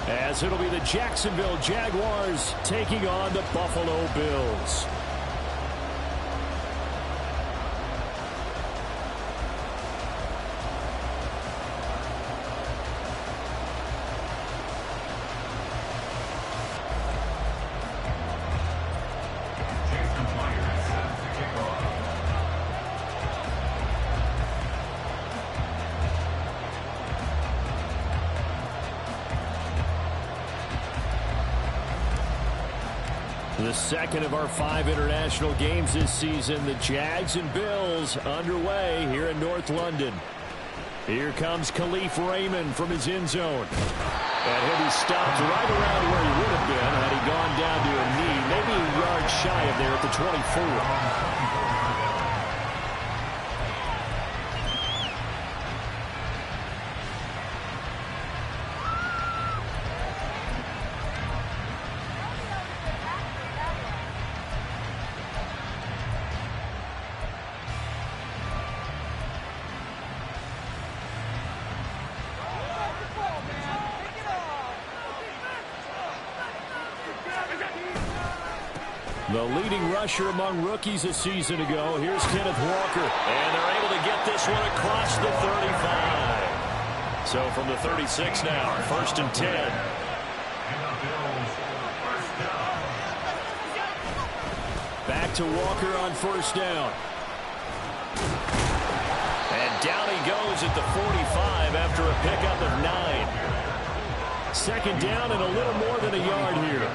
as it'll be the Jacksonville Jaguars taking on the Buffalo Bills. The second of our 5 international games this season, the Jags and Bills underway here in North London. Here comes Khalif Raymond from his end zone. And he'll be stopped right around where he would have been had he gone down to a knee, maybe a yard shy of there at the 24. The leading rusher among rookies a season ago. Here's Kenneth Walker. And they're able to get this one across the 35. So from the 36 now, 1st and 10. Back to Walker on 1st down. And down he goes at the 45 after a pickup of 9. 2nd down and a little more than a yard here.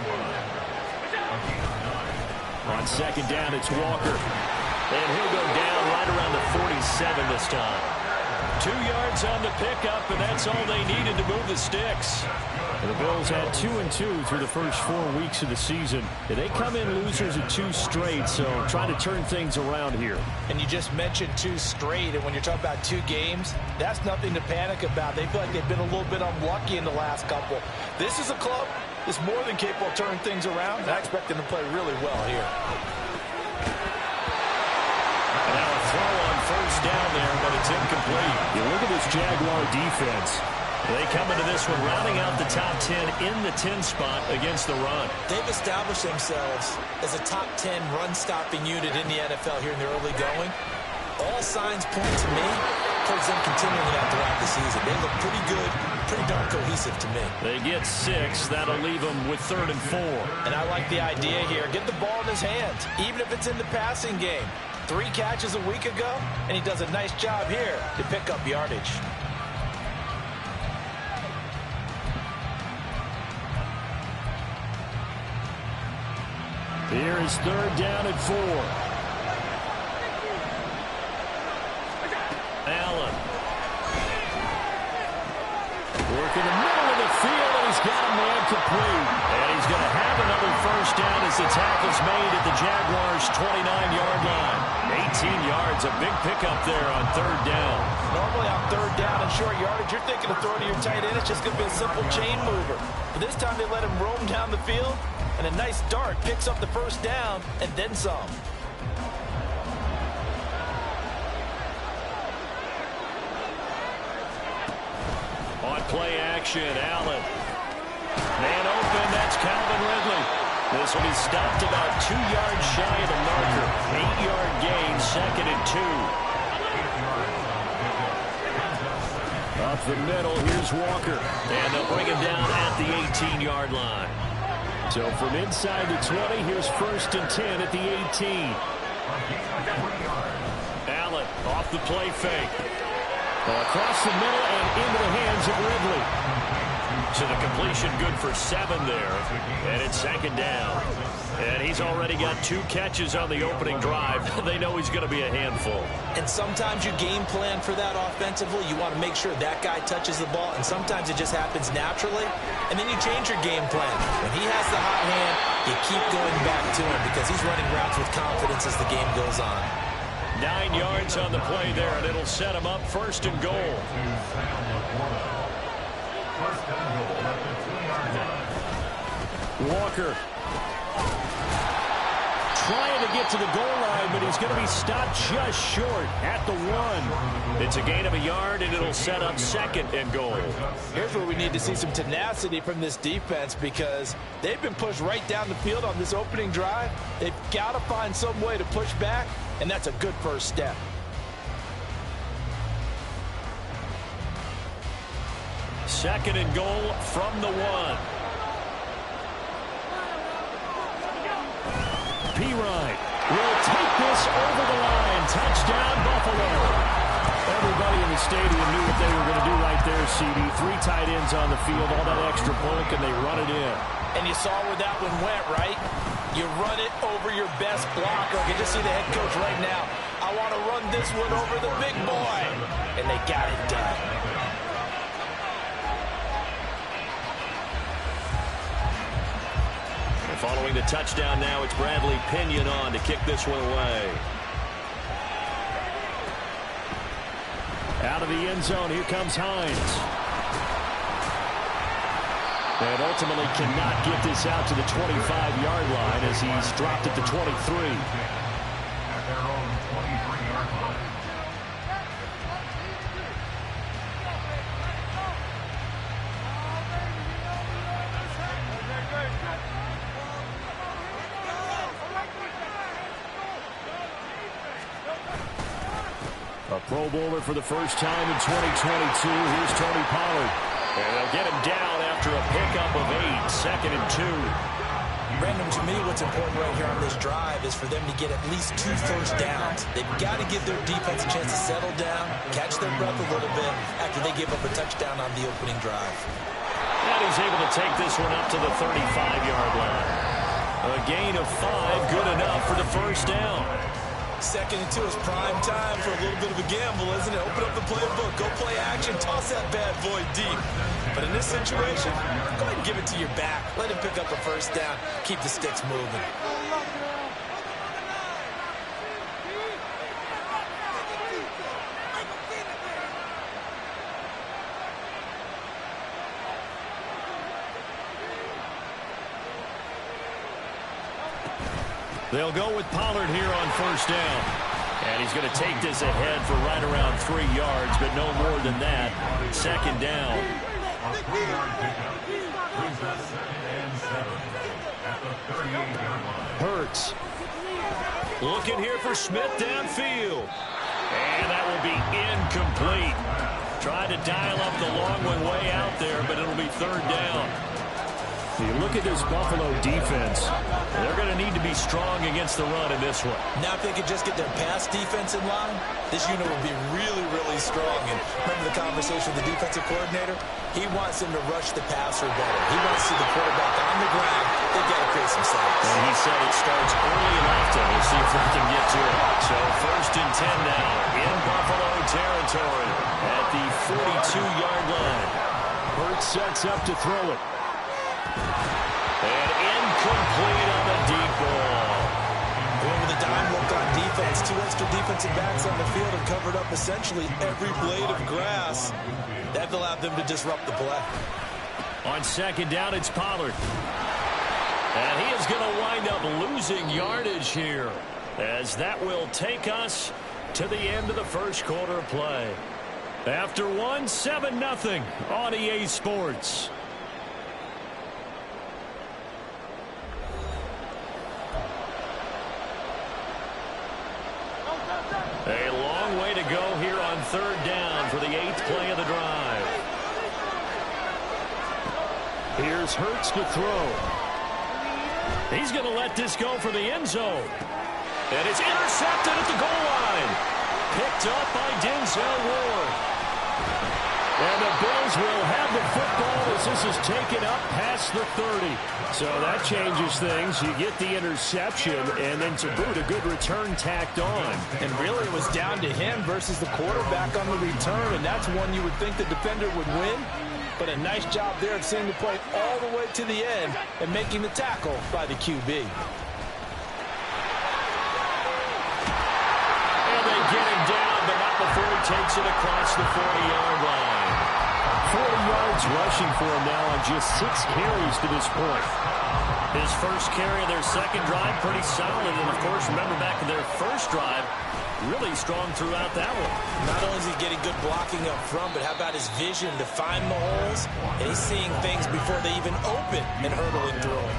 On 2nd down, it's Walker. And he'll go down right around the 47 this time. 2 yards on the pickup, and that's all they needed to move the sticks. And the Bills had 2-2 through the first 4 weeks of the season. And they come in losers of 2 straight, so trying to turn things around here. And you just mentioned 2 straight, and when you're talking about 2 games, that's nothing to panic about. They feel like they've been a little bit unlucky in the last couple. This is a club is more than capable of turning things around, and I expect them to play really well here. And now a throw on 1st down there, but it's incomplete. You look at this Jaguar defense. They come into this one rounding out the top 10 in the 10 spot against the run. They've established themselves as a top 10 run-stopping unit in the NFL here in the early going. All signs point to me towards them continuing that throughout the season. They look pretty good, pretty darn cohesive to me. They get 6. That'll leave them with 3rd and 4. And I like the idea here. Get the ball in his hands, even if it's in the passing game. 3 catches a week ago, and he does a nice job here to pick up yardage. Here is 3rd down and 4. Allen. Working the middle of the field, and he's got a man complete. And he's going to have another 1st down as the tackle's made at the Jaguars' 29-yard line. 18 yards, a big pickup there on 3rd down. Normally on 3rd down and short yardage, you're thinking of throwing to your tight end. It's just going to be a simple chain mover. But this time they let him roam down the field, and a nice dart picks up the 1st down and then some. On play action, Allen. Man open, that's Calvin Ridley. This will be stopped about 2 yards shy of the marker. 8-yard gain, 2nd and 2. Up the middle, here's Walker. And they'll bring him down at the 18-yard line. So from inside the 20, here's 1st and 10 at the 18. Allen off the play fake. Across the middle and into the hands of Ridley. So the completion good for 7 there. And it's 2nd down. And he's already got 2 catches on the opening drive. They know he's going to be a handful. And sometimes you game plan for that offensively. You want to make sure that guy touches the ball. And sometimes it just happens naturally. And then you change your game plan. When he has the hot hand, you keep going back to him because he's running routes with confidence as the game goes on. 9 yards on the play there, and it'll set him up 1st and goal. Walker. trying to get to the goal line, but he's going to be stopped just short at the 1. It's a gain of a yard, and it'll set up 2nd and goal. Here's where we need to see some tenacity from this defense, because they've been pushed right down the field on this opening drive. They've got to find some way to push back, and that's a good first step. Second and goal from the 1. Pirine will take this over the line. Touchdown, Buffalo. Everybody in the stadium knew what they were going to do right there, CD. 3 tight ends on the field, all that extra bulk, and they run it in. And you saw where that one went, right? You run it over your best blocker. I can just see the head coach right now. I want to run this one over the big boy. And they got it done. Following the touchdown now, it's Bradley Pinion on to kick this one away. Out of the end zone, here comes Hines. And ultimately cannot get this out to the 25-yard line as he's dropped at the 23. A Pro Bowler for the first time in 2022. Here's Tony Pollard. And they'll get him down after a pickup of 8. 2nd and 2. Brandon, to me, what's important right here on this drive is for them to get at least 2 first downs. They've got to give their defense a chance to settle down, catch their breath a little bit after they give up a touchdown on the opening drive. And he's able to take this one up to the 35-yard line. A gain of 5, good enough for the first down. 2nd and 2 is prime time for a little bit of a gamble, isn't it? Open up the playbook, go play action, toss that bad boy deep. But in this situation, go ahead and give it to your back. Let him pick up a first down, keep the sticks moving. They'll go with Pollard here on first down. And he's going to take this ahead for right around 3 yards, but no more than that. 2nd down. Hurts. Looking here for Smith downfield. And that will be incomplete. Tried to dial up the long one way out there, but it'll be 3rd down. You look at this Buffalo defense, they're going to need to be strong against the run in this one. Now if they could just get their pass defense in line, this unit will be really, really strong. And remember the conversation with the defensive coordinator? He wants them to rush the passer better. He wants to see the quarterback on the ground. They've got to create some sacks. And he said it starts early and often. We'll see if they can get to it. So 1st and 10 now in Buffalo territory at the 42-yard line. Hurts sets up to throw it. And incomplete on the deep ball. Going with a dime look on defense. 2 extra defensive backs on the field have covered up essentially every blade of grass. That allowed them to disrupt the play. On 2nd down, it's Pollard. And he is going to wind up losing yardage here, as that will take us to the end of the first quarter of play. After 1, 7-0 on EA Sports. A long way to go here on 3rd down for the 8th play of the drive. Here's Hurts to throw. He's going to let this go for the end zone. And it's intercepted at the goal line. Picked up by Denzel Ward. And the Bills will have the football as this is taken up past the 30. So that changes things. You get the interception, and then to boot, a good return tacked on. And really it was down to him versus the quarterback on the return, and that's one you would think the defender would win. But a nice job there of seeing the play all the way to the end and making the tackle by the QB. And they get him down, but not before he takes it across the 40-yard line. 40 yards rushing for him now on just 6 carries to this point. His first carry of their second drive, pretty solid. And, of course, remember back to their first drive, really strong throughout that one. Not only is he getting good blocking up front, but how about his vision to find the holes? And he's seeing things before they even open and hurdling through them.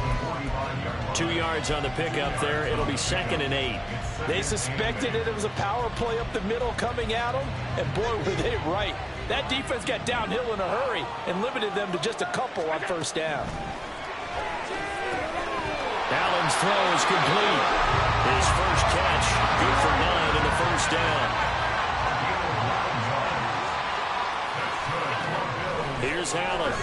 2 yards on the pickup there. It'll be 2nd and 8. They suspected it was a power play up the middle coming at them, and boy, were they right. That defense got downhill in a hurry and limited them to just a couple on first down. Allen's throw is complete. His first catch, good for 9 in the first down. Here's Allen.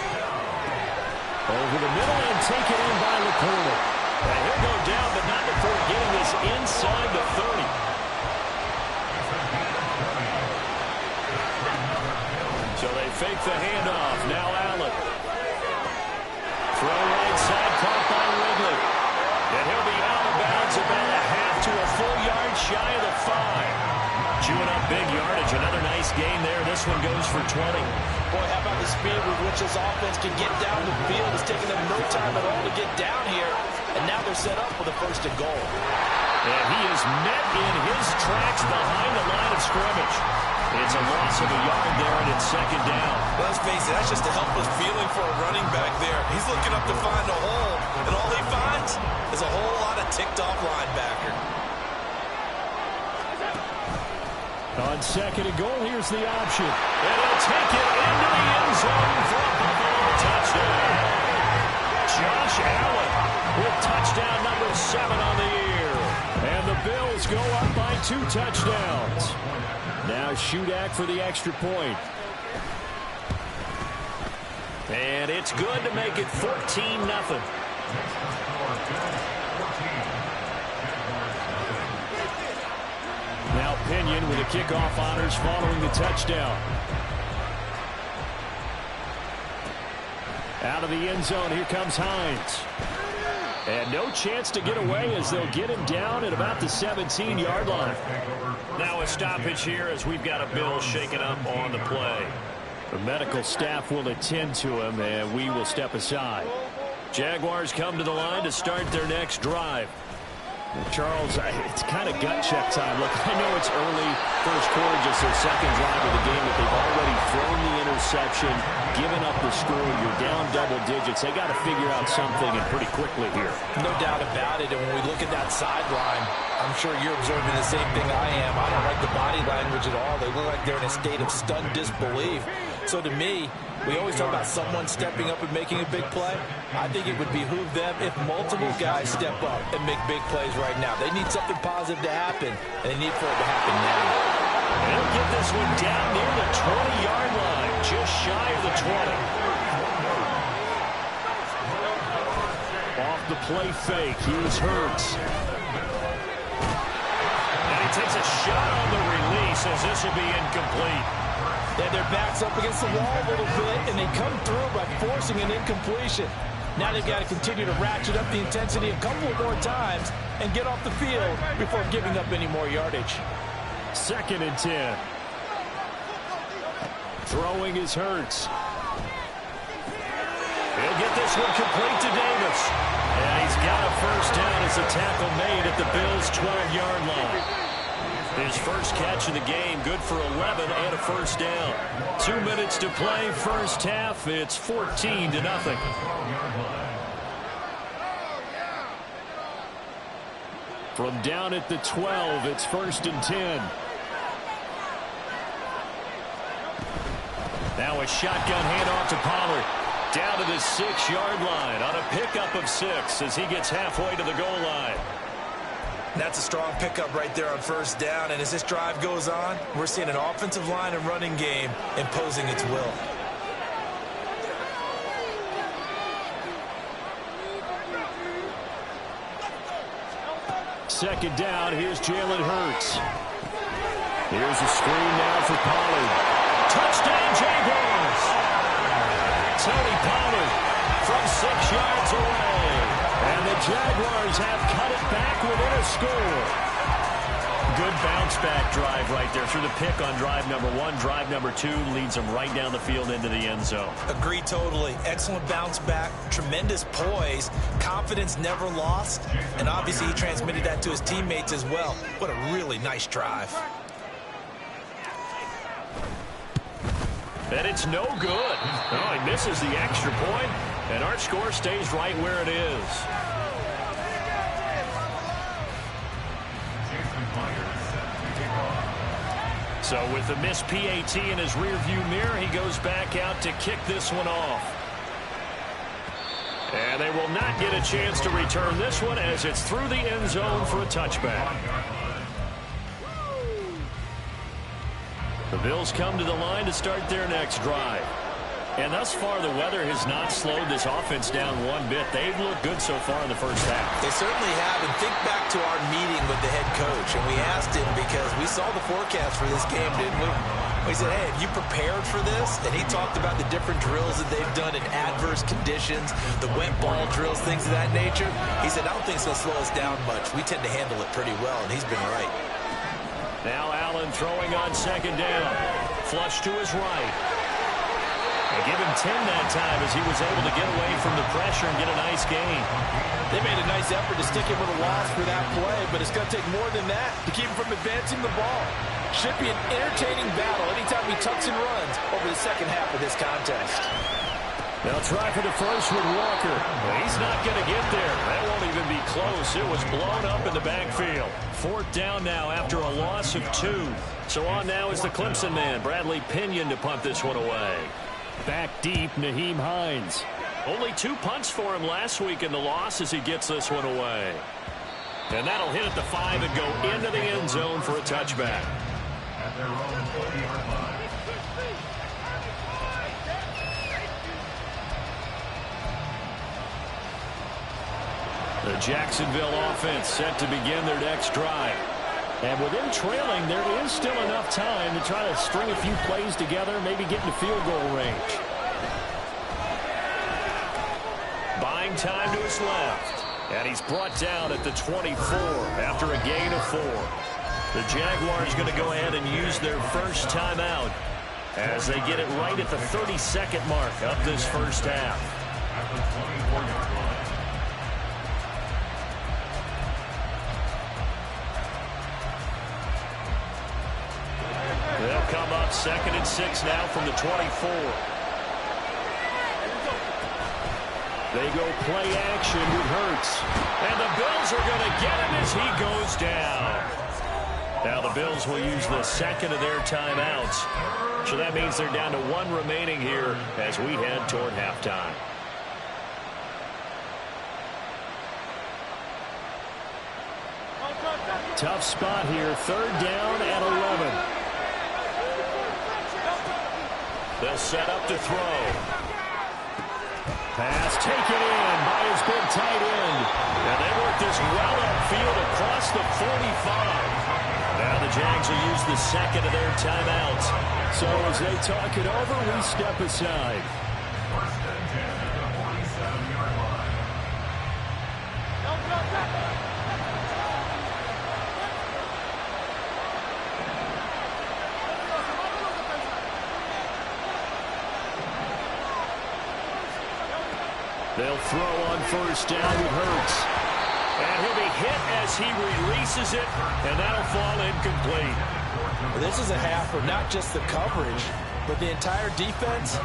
Over the middle and taken in by LaCorda. Now he'll go down, but not before getting this inside the 30. So they fake the handoff. Now Allen. Throw right side, caught by Ridley. And he'll be out of bounds about a half to a full yard shy of the 5. Chewing up big yardage. Another nice gain there. This one goes for 20. Boy, how about the speed with which this offense can get down the field? It's taking them no time at all to get down here. And now they're set up with a 1st and goal. And he is met in his tracks behind the line of scrimmage. It's a loss of a yard there, and it's 2nd down. Let's face it, that's just a helpless feeling for a running back there. He's looking up to find a hole, and all he finds is a whole lot of ticked-off linebacker. On 2nd and goal, here's the option. And he'll take it into the end zone for a Buffalo touchdown. Josh Allen with touchdown number 7 on the year. And the Bills go up by 2 touchdowns. Now Shudak for the extra point. And it's good to make it 14-0. Now Pinion with the kickoff honors following the touchdown. Out of the end zone, here comes Hines. And no chance to get away as they'll get him down at about the 17-yard line. Now a stoppage here as we've got a Bill shaken up on the play. The medical staff will attend to him, and we will step aside. Jaguars come to the line to start their next drive. Charles, it's kind of gut check time. Look, I know it's early, first quarter, just their second drive of the game, but they've already thrown the interception, given up the score. You're down double digits. They got to figure out something, and pretty quickly here. No doubt about it, and when we look at that sideline, I'm sure you're observing the same thing I am. I don't like the body language at all. They look like they're in a state of stunned disbelief. So to me, we always talk about someone stepping up and making a big play. I think it would behoove them if multiple guys step up and make big plays right now. They need something positive to happen, and they need for it to happen now. They'll get this one down near the 20-yard line, just shy of the 20. Off the play fake, here's Hurts. And he takes a shot on the release as this will be incomplete. Yeah, their backs up against the wall a little bit, and they come through by forcing an incompletion. Now they've got to continue to ratchet up the intensity a couple of more times and get off the field before giving up any more yardage. 2nd and 10. Throwing is Hurts. He'll get this one complete to Davis. And he's got a first down as a tackle made at the Bills' 12-yard line. His first catch of the game, good for 11 and a first down. 2 minutes to play, first half. It's 14-0. From down at the 12, it's 1st and 10. Now a shotgun handoff to Pollard. Down to the 6-yard line on a pickup of 6 as he gets halfway to the goal line. That's a strong pickup right there on first down, and as this drive goes on, we're seeing an offensive line and running game imposing its will. Second down, here's Jalen Hurts. Here's a screen now for Pollard. Touchdown, Jaguars! Tony Pollard from 6 yards away. And the Jaguars have cut it back within a score. Good bounce-back drive right there through the pick on drive number 1. Drive number 2 leads them right down the field into the end zone. Agreed totally. Excellent bounce back, tremendous poise, confidence never lost, and obviously he transmitted that to his teammates as well. What a really nice drive. And it's no good. Oh, he misses the extra point, and our score stays right where it is. So with the missed PAT in his rearview mirror, he goes back out to kick this one off. And they will not get a chance to return this one as it's through the end zone for a touchback. The Bills come to the line to start their next drive. And thus far, the weather has not slowed this offense down one bit. They've looked good so far in the first half. They certainly have. And think back to our meeting with the head coach. And we asked him because we saw the forecast for this game, didn't we? We said, hey, have you prepared for this? And he talked about the different drills that they've done in adverse conditions, the wet ball drills, things of that nature. He said, I don't think it's going to slow us down much. We tend to handle it pretty well, and he's been right. Now Allen throwing on second down. Flush to his right. They give him 10 that time as he was able to get away from the pressure and get a nice gain. They made a nice effort to stick him with a loss for that play, but it's going to take more than that to keep him from advancing the ball. Should be an entertaining battle anytime he tucks and runs over the second half of this contest. They'll try for the first with Walker. He's not going to get there. That won't even be close. It was blown up in the backfield. Fourth down now after a loss of 2. So on now is the Clemson man, Bradley Pinion, to punt this one away. Back deep, Nyheim Hines. Only 2 punts for him last week in the loss as he gets this one away. And that'll hit at the 5 and go into the end zone for a touchback. The Jacksonville offense set to begin their next drive. And with them trailing, there is still enough time to try to string a few plays together, maybe get into field goal range. Buying time to his left. And he's brought down at the 24 after a gain of 4. The Jaguars going to go ahead and use their first timeout as they get it right at the 30-second mark of this first half. They'll come up 2nd and 6 now from the 24. They go play action with Hurts. And the Bills are going to get him as he goes down. Now the Bills will use the second of their timeouts. So that means they're down to 1 remaining here as we head toward halftime. Tough spot here. 3rd down and 11. They'll set up to throw. Pass taken in by his big tight end. And they work this well upfield across the 45. Now the Jags will use the second of their timeouts. So as they talk it over, we step aside. They'll throw on first down with Hurts. And he'll be hit as he releases it, and that'll fall incomplete. This is a half where not just the coverage, but the entire defense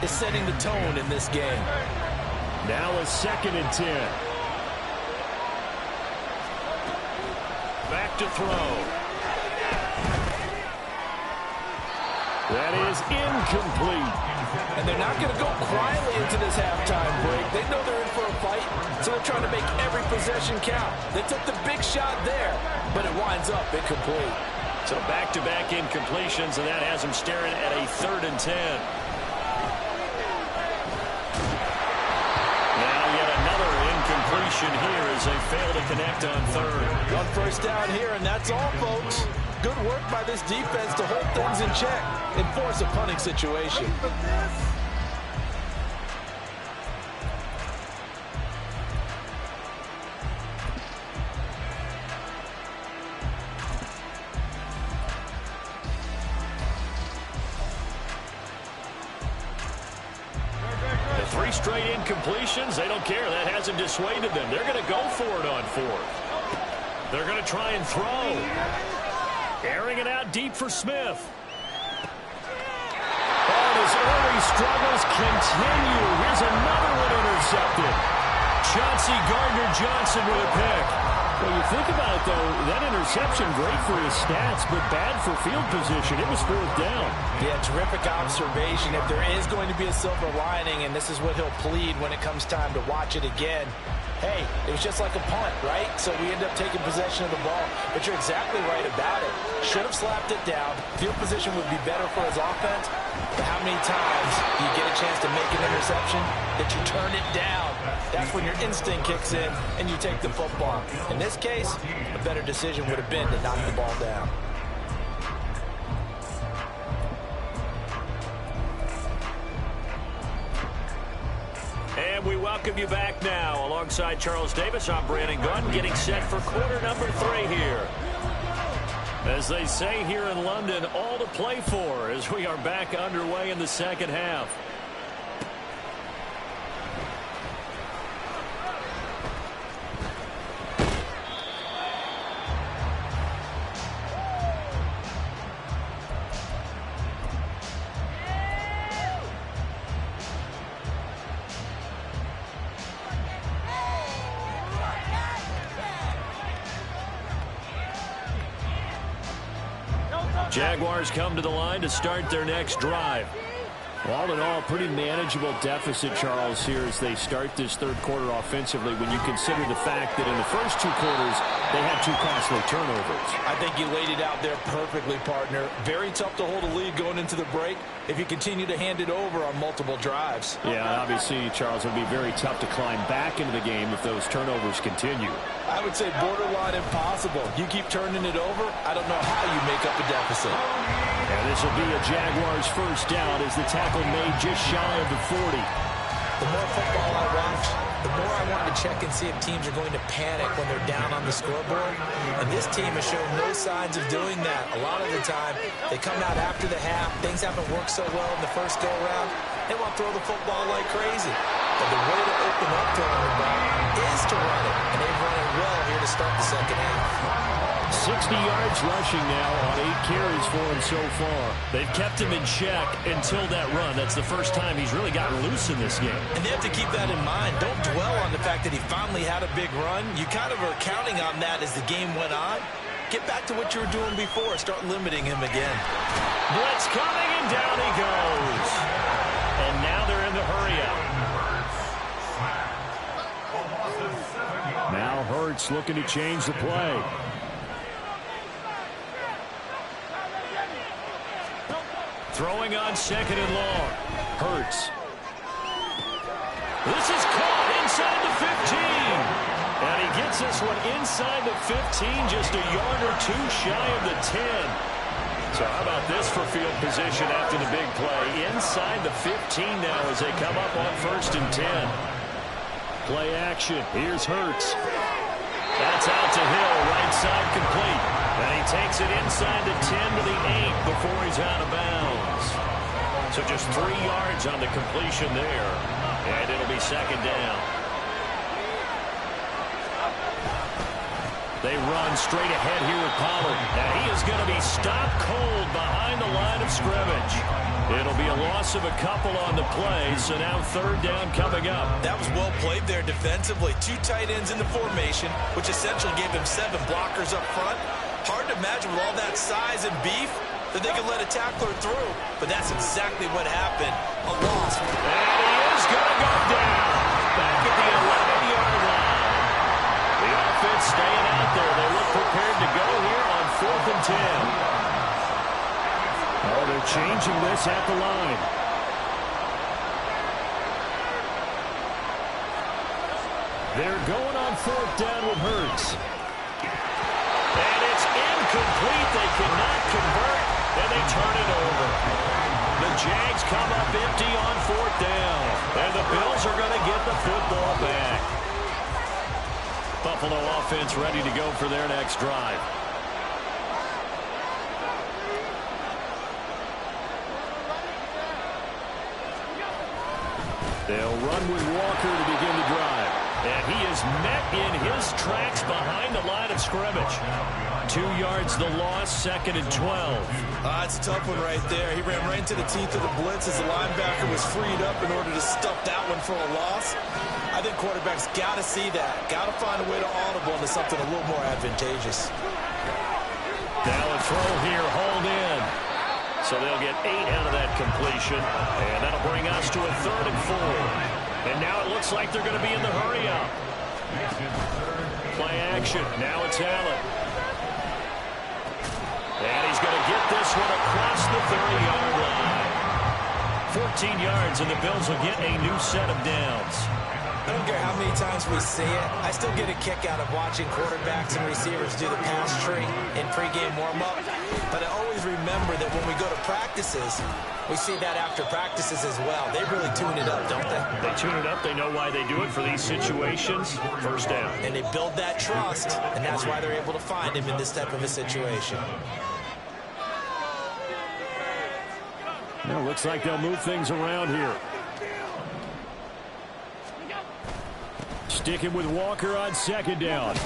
is setting the tone in this game. Now a 2nd and 10. Back to throw. That is incomplete. And they're not going to go quietly into this halftime break. They know they're in for a fight, so they're trying to make every possession count. They took the big shot there, but it winds up incomplete. So back-to-back incompletions, and that has them staring at a 3rd and 10. Now yet another incompletion here as they fail to connect on 3rd. On first down here, and that's all, folks. Good work by this defense to hold things in check and force a punting situation. straight incompletions, they don't care. That hasn't dissuaded them. They're going to go for it on fourth. They're going to try and throw. Airing it out deep for Smith. And his early struggles continue. Here's another one intercepted. Chauncey Gardner-Johnson with a pick. Well, you think about it, though, that interception, great for his stats, but bad for field position. It was fourth down. Yeah, terrific observation. If there is going to be a silver lining, and this is what he'll plead when it comes time to watch it again, hey, it was just like a punt, right? So we end up taking possession of the ball. But you're exactly right about it. Should have slapped it down. Field position would be better for his offense. But how many times do you get a chance to make an interception that you turn it down? That's when your instinct kicks in and you take the football. In this case, a better decision would have been to knock the ball down. And we welcome you back now. Alongside Charles Davis, I'm Brandon Gunn, getting set for quarter number 3 here. As they say here in London, all to play for as we are back underway in the second half. Jaguars come to the line to start their next drive. All in all, pretty manageable deficit, Charles, here as they start this third quarter offensively when you consider the fact that in the first 2 quarters, they had 2 costly turnovers. I think you laid it out there perfectly, partner. Very tough to hold a lead going into the break if you continue to hand it over on multiple drives. Yeah, obviously, Charles, it would be very tough to climb back into the game if those turnovers continue. I would say borderline impossible. You keep turning it over, I don't know how you make up a deficit. And this will be a Jaguars first down as the tackle made just shy of the 40. The more football I watch, the more I want to check and see if teams are going to panic when they're down on the scoreboard. And this team has shown no signs of doing that. A lot of the time, they come out after the half. Things haven't worked so well in the first go-around. They want to throw the football like crazy. But the way to open up throwing the ball is to run it. And they've run it well here to start the second half. 60 yards rushing now on 8 carries for him so far. They've kept him in check until that run. That's the first time he's really gotten loose in this game. And they have to keep that in mind. Don't dwell on the fact that he finally had a big run. You kind of are counting on that as the game went on. Get back to what you were doing before. Start limiting him again. Blitz coming, and down he goes. And now they're in the hurry-up. Now Hurts looking to change the play. Throwing on second and long. Hurts. This is caught inside the 15. And he gets this one inside the 15, just a yard or 2 shy of the 10. So how about this for field position after the big play? Inside the 15 now as they come up on first and 10. Play action. Here's Hurts. That's out to Hill, right side complete. And he takes it inside the 10 to the 8 before he's out of bounds. So just 3 yards on the completion there. And it'll be second down. They run straight ahead here with Pollard. Now he is going to be stopped cold behind the line of scrimmage. It'll be a loss of a couple on the play, so now third down coming up. That was well played there defensively. 2 tight ends in the formation, which essentially gave him 7 blockers up front. Hard to imagine with all that size and beef that they could let a tackler through. But that's exactly what happened. A loss. And he is going to go down. Back at the 11-yard line. The offense staying out there. They look prepared to go here on 4th and 10. Oh, they're changing this at the line. They're going on 4th down with Hurts. And it's incomplete. They cannot convert, and they turn it over. The Jags come up empty on 4th down, and the Bills are going to get the football back. Buffalo offense ready to go for their next drive. They'll run with Walker to begin the drive. And he is met in his tracks behind the line of scrimmage. 2 yards the loss, 2nd and 12. It's a tough one right there. He ran right into the teeth of the blitz as the linebacker was freed up in order to stuff that one for a loss. I think quarterbacks got to see that. Got to find a way to audible into something a little more advantageous. Now a throw here, hauled in. So they'll get 8 out of that completion. And that'll bring us to a 3rd and 4. And now it looks like they're going to be in the hurry-up. Play action. Now it's Allen. And he's going to get this one across the 30-yard line. 14 yards, and the Bills will get a new set of downs. I don't care how many times we see it. I still get a kick out of watching quarterbacks and receivers do the pass tree in pregame warm-up. But I always remember that when we go to practices, we see that after practices as well. They really tune it up, don't they? They tune it up. They know why they do it for these situations. First down. And they build that trust, and that's why they're able to find him in this type of a situation. Well, looks like they'll move things around here. Sticking with Walker on 2nd down.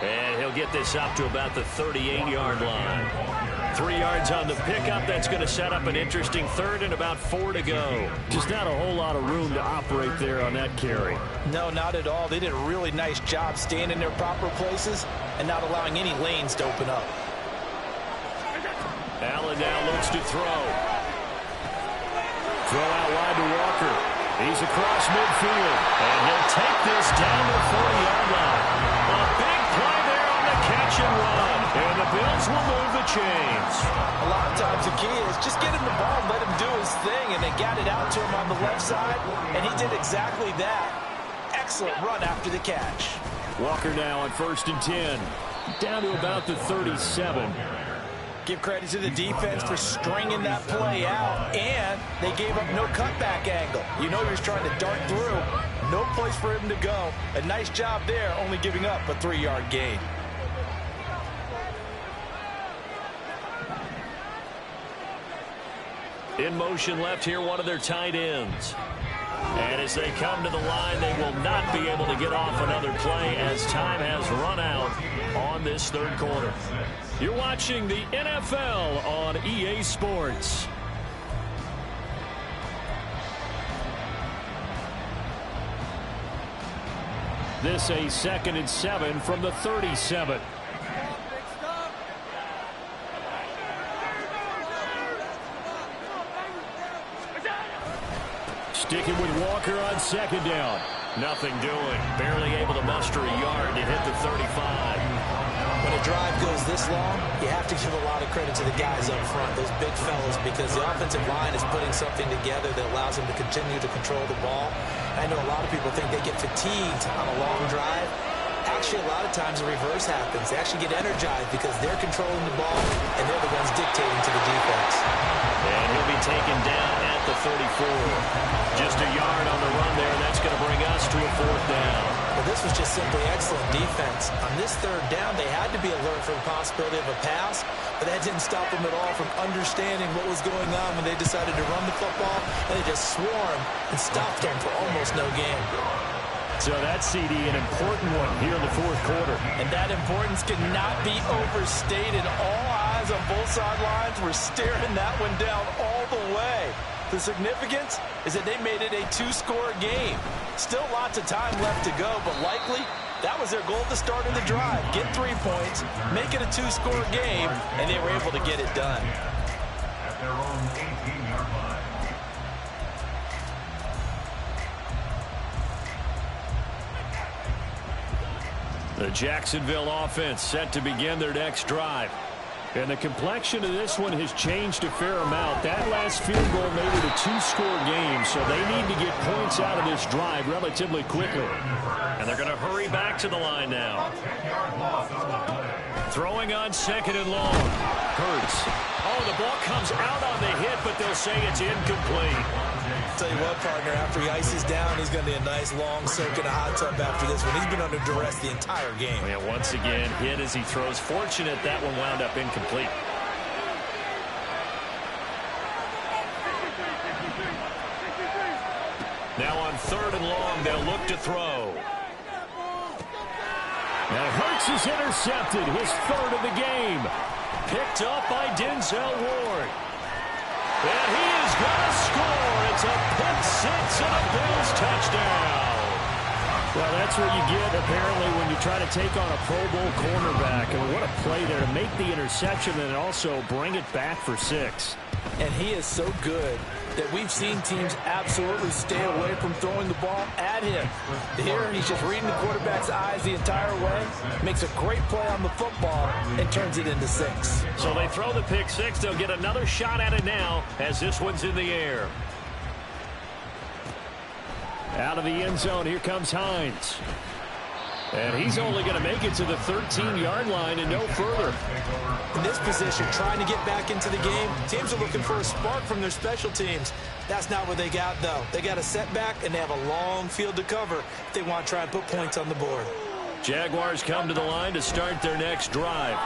And he'll get this up to about the 38-yard line. 3 yards on the pickup. That's going to set up an interesting 3rd and about 4 to go. Just not a whole lot of room to operate there on that carry. No, not at all. They did a really nice job staying in their proper places and not allowing any lanes to open up. Allen now looks to throw. Throw out wide to Walker. He's across midfield, and he'll take this down to the 40-yard line. A big play there on the catch and run, and the Bills will move the chains. A lot of times the key is just get him the ball and let him do his thing, and they got it out to him on the left side, and he did exactly that. Excellent run after the catch. Walker now on 1st and 10, down to about the 37. Give credit to the defense for stringing that play out, and they gave up no cutback angle. You know he was trying to dart through. No place for him to go. A nice job there, only giving up a 3-yard gain. In motion left here, one of their tight ends. And as they come to the line, they will not be able to get off another play as time has run out on this 3rd quarter. You're watching the NFL on EA Sports. This a 2nd and 7 from the 37. Sticking with Walker on 2nd down. Nothing doing. Barely able to muster a yard to hit the 35. When a drive goes this long, you have to give a lot of credit to the guys up front, those big fellas, because the offensive line is putting something together that allows them to continue to control the ball. I know a lot of people think they get fatigued on a long drive. Actually, a lot of times the reverse happens. They actually get energized because they're controlling the ball, and they're the ones dictating to the defense. And he'll be taken down at the 34. Just a yard on the run there, and that's going to bring us to a 4th down. Well, this was just simply excellent defense. On this 3rd down, they had to be alert for the possibility of a pass, but that didn't stop them at all from understanding what was going on when they decided to run the football, and they just swarmed and stopped them for almost no gain. So that CD, an important one here in the 4th quarter. And that importance cannot be overstated. All eyes on both sidelines were staring that one down all the way. The significance is that they made it a 2-score game. Still lots of time left to go, but likely that was their goal at the start of the drive. Get 3 points, make it a 2-score game, and they were able to get it done. At their own 18-yard line. The Jacksonville offense set to begin their next drive. And the complexion of this one has changed a fair amount. That last field goal made it a 2-score game, so they need to get points out of this drive relatively quickly. And they're going to hurry back to the line now. Throwing on 2nd and long. Hurts. Oh, the ball comes out on the hit, but they'll say it's incomplete. Tell you what, partner, after he ices down, he's going to be a nice long soak in a hot tub after this one. He's been under duress the entire game. Yeah, once again, hit as he throws. Fortunate that one wound up incomplete. look to throw. And Hurts is intercepted, his third of the game. Picked up by Denzel Ward. And he is going to score. It's a pick six and a Bills touchdown. Well, that's what you get, apparently, when you try to take on a Pro Bowl cornerback. And what a play there to make the interception and also bring it back for 6. And he is so good that we've seen teams absolutely stay away from throwing the ball at him. Here, he's just reading the quarterback's eyes the entire way, makes a great play on the football, and turns it into 6. So they throw the pick six. They'll get another shot at it now as this one's in the air. Out of the end zone, here comes Hines. And he's only going to make it to the 13-yard line and no further. In this position, trying to get back into the game, teams are looking for a spark from their special teams. That's not what they got, though. They got a setback, and they have a long field to cover if they want to try and put points on the board. Jaguars come to the line to start their next drive.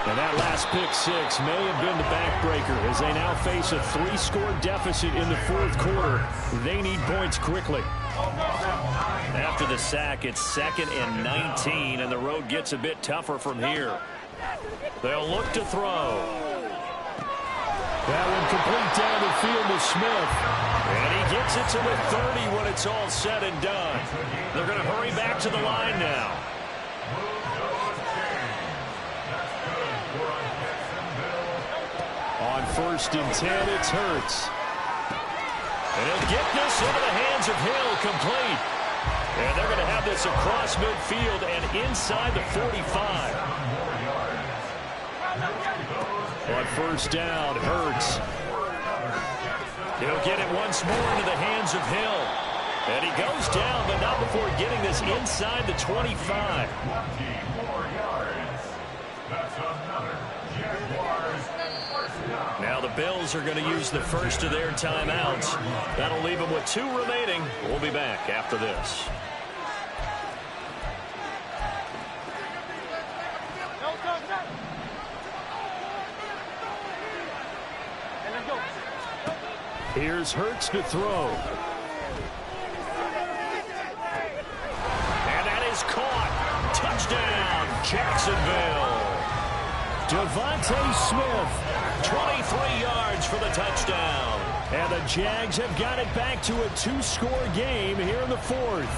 And that last pick six may have been the backbreaker as they now face a 3-score deficit in the fourth quarter. They need points quickly. After the sack, it's 2nd and 19, and the road gets a bit tougher from here. They'll look to throw. That one complete down the field to Smith. And he gets it to the 30 when it's all said and done. They're going to hurry back to the line now. On 1st and 10, it's Hurts. And he'll get this into the hands of Hill, complete. And they're going to have this across midfield and inside the 45. On 1st down, Hurts. He'll get it once more into the hands of Hill. And he goes down, but not before getting this inside the 25. Now the Bills are going to use the first of their timeouts. That'll leave them with 2 remaining. We'll be back after this. Here's Hurts to throw. And that is caught. Touchdown, Jacksonville. Devontae Smith, 23 yards for the touchdown. And the Jags have got it back to a 2-score game here in the fourth.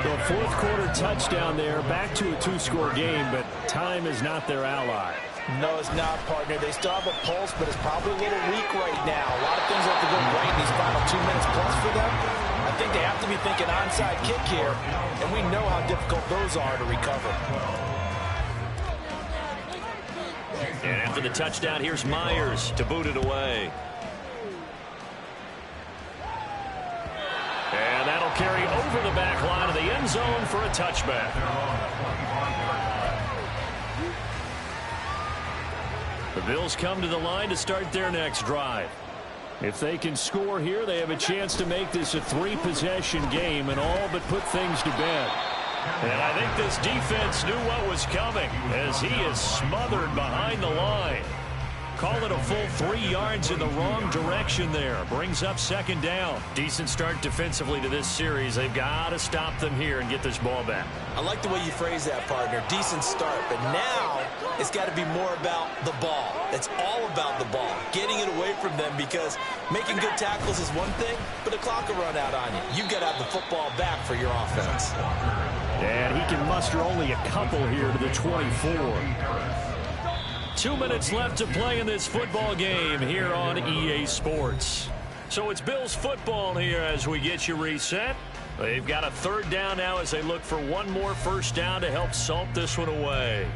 The fourth quarter touchdown there, back to a 2-score game, but time is not their ally. No, it's not, partner. They still have a pulse, but it's probably a little weak right now. A lot of things have to go right in these final 2 minutes plus for them. I think they have to be thinking onside kick here, and we know how difficult those are to recover. And after the touchdown, here's Myers to boot it away. And that'll carry over the back line of the end zone for a touchback. The Bills come to the line to start their next drive. If they can score here, they have a chance to make this a 3-possession game and all but put things to bed. And I think this defense knew what was coming as he is smothered behind the line. Call it a full 3 yards in the wrong direction there. Brings up 2nd down. Decent start defensively to this series. They've got to stop them here and get this ball back. I like the way you phrase that, partner. Decent start. But now it's got to be more about the ball. It's all about the ball. Getting it away from them because making good tackles is one thing, but the clock will run out on you. You've got to have the football back for your offense. And he can muster only a couple here to the 24. 2 minutes left to play in this football game here on EA Sports. So it's Bills football here as we get you reset. They've got a 3rd down now as they look for one more 1st down to help salt this one away.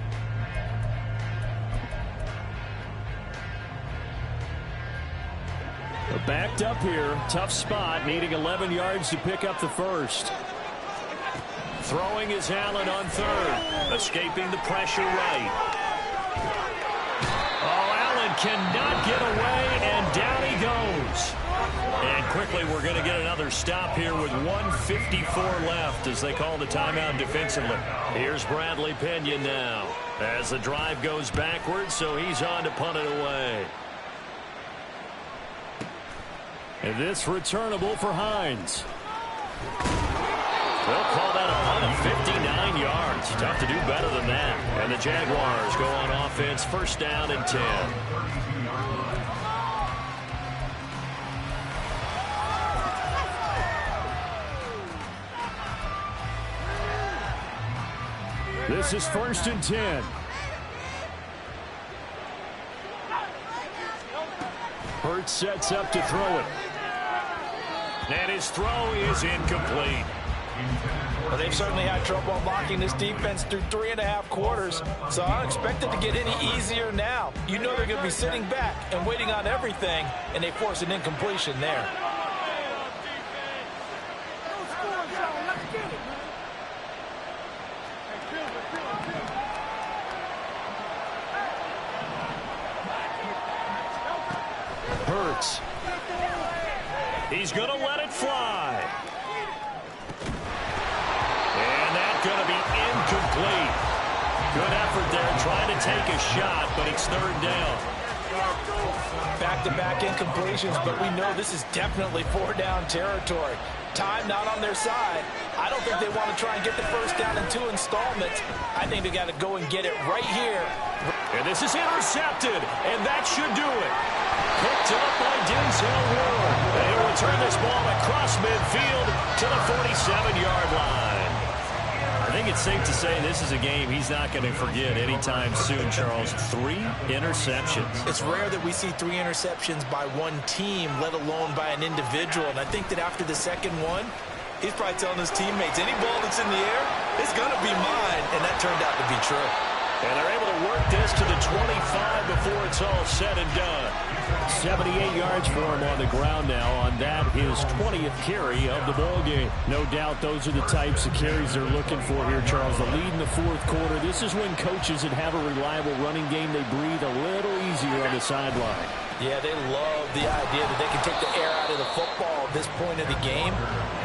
They're backed up here. Tough spot, needing 11 yards to pick up the first. Throwing is Allen on 3rd. Escaping the pressure right. Cannot get away, and down he goes. And quickly we're going to get another stop here with 1:54 left as they call the timeout defensively. Here's Bradley Pinion now as the drive goes backwards, so he's on to punt it away. And this returnable for Hines. They'll call that a punt of 59 yards. Tough to do better than that. And the Jaguars go on offense, first down and 10. This is first and 10. Hurts sets up to throw it. And his throw is incomplete. Well, they've certainly had trouble unlocking this defense through 3.5 quarters, so I don't expect it to get any easier now. You know they're going to be sitting back and waiting on everything, and they force an incompletion there. Hurts. He's going to let it fly. And that's going to be incomplete. Good effort there trying to take a shot, but it's third down. Back-to-back incompletions, but we know this is definitely 4-down territory. Time not on their side. I don't think they want to try and get the first down in 2 installments. I think they got to go and get it right here. And this is intercepted, and that should do it. Picked up by Denzel Ward. They'll return this ball across midfield to the 47-yard line. I think it's safe to say this is a game he's not going to forget anytime soon, Charles. 3 interceptions. It's rare that we see 3 interceptions by one team, let alone by an individual. And I think that after the second one, he's probably telling his teammates, any ball that's in the air, it's going to be mine. And that turned out to be true. And they're able to work this to the 25 before it's all said and done. 78 yards for him on the ground now on that, his 20th carry of the ball game. No doubt those are the types of carries they're looking for here, Charles. The lead in the fourth quarter. This is when coaches that have a reliable running game, they breathe a little easier on the sideline. Yeah, they love the idea that they can take the air out of the football at this point of the game.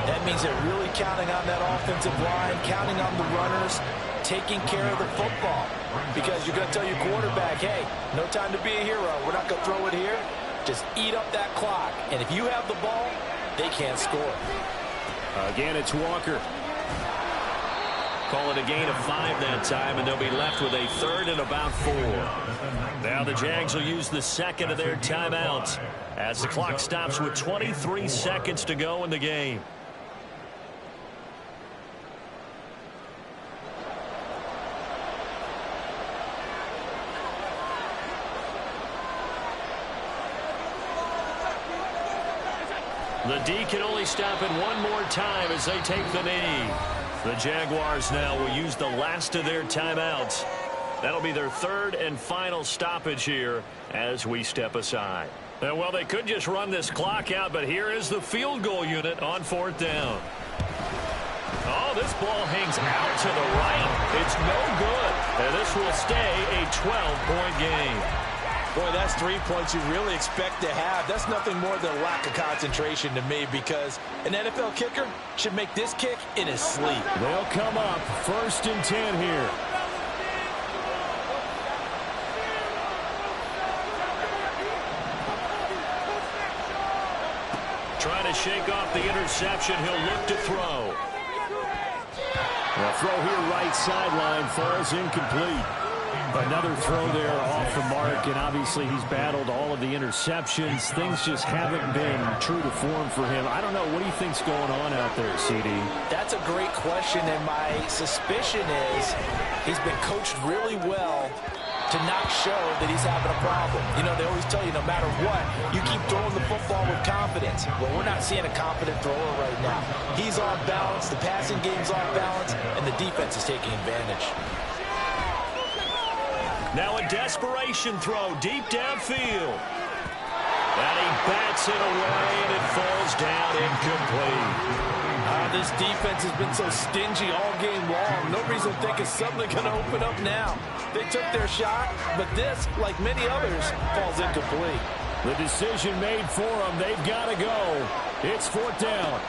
That means they're really counting on that offensive line, counting on the runners, taking care of the football. Because you're going to tell your quarterback, hey, no time to be a hero. We're not going to throw it here. Just eat up that clock. And if you have the ball, they can't score. Again, it's Walker. Call it a gain of 5 that time, and they'll be left with a third and about 4. Now the Jags will use the second of their timeouts as the clock stops with 23 seconds to go in the game. The D can only stop it one more time as they take the knee. The Jaguars now will use the last of their timeouts. That'll be their third and final stoppage here as we step aside. And well, they could just run this clock out, but here is the field goal unit on 4th down. Oh, this ball hangs out to the right. It's no good. And this will stay a 12-point game. Boy, that's 3 points you really expect to have. That's nothing more than a lack of concentration to me, because an NFL kicker should make this kick in his sleep. They'll come up first and 10 here. Trying to shake off the interception. He'll look to throw. The throw here right sideline falls incomplete. Another throw there off the mark, and obviously he's battled all of the interceptions. Things just haven't been true to form for him. I don't know. What do you think's going on out there, CD? That's a great question, and my suspicion is he's been coached really well to not show that he's having a problem. You know, they always tell you no matter what, you keep throwing the football with confidence. Well, we're not seeing a confident thrower right now. He's off balance, the passing game's off balance, and the defense is taking advantage. Now a desperation throw deep downfield. And he bats it away, and it falls down incomplete. This defense has been so stingy all game long. No reason to think it's suddenly going to open up now. They took their shot, but this, like many others, falls incomplete. The decision made for them. They've got to go. It's 4th down.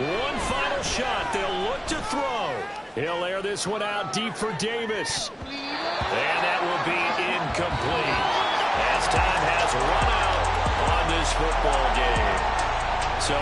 One final shot. They'll look to throw. He'll air this one out deep for Davis. And that will be incomplete as time has run out on this football game. So